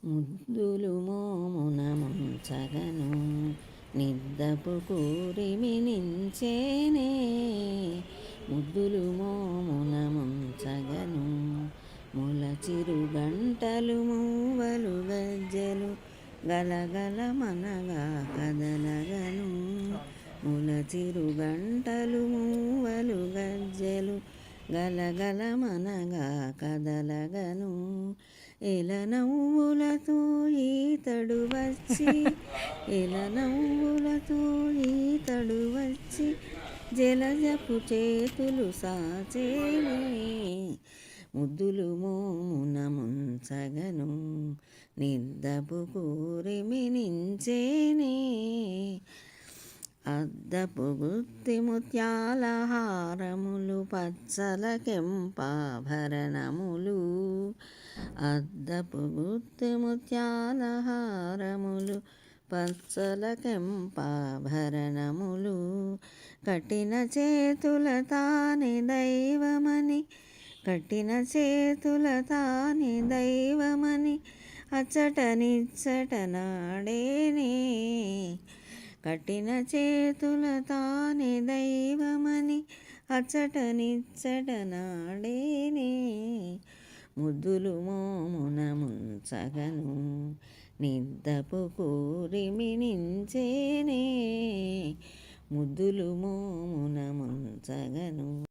ముద్దులు మోమున ముంచగను నిద్దపు కూరిమినించేనే. ముద్దులు మోమున ముంచగను ములచిరు గంటలు మూవలు గజ్జెలు గలగల మనగా కదలగను. ములచిరు గంటలు మూవలు గజ్జెలు గలగల మనగా కదలగను. ఎల నవ్వులతో ఈతడు వచ్చి నవ్వులతో ఈతడు వచ్చి జలజపు చేతులు సాచేనే. ముద్దులు మోమున ముంచగను నిద్దపు కూరిమినించేనే. అద్దపు గుత్తి ముత్యాల హారములు పచ్చల కెంపాభరణములు. అద్దపు గుత్తి ముత్యాల హారములు పచ్చల కెంపాభరణములు. కఠిన చేతుల తాని దైవమని కఠిన చేతుల తాని దైవమని అచ్చట నిచ్చట నాడేనే. కఠిన చేతుల తాని దైవమని అచ్చట నిచ్చట నాడేనే. ముద్దులు మోమున ముంచగను నిద్దపు కూరిమినించేనే. ముద్దులు మోమున ముంచగను.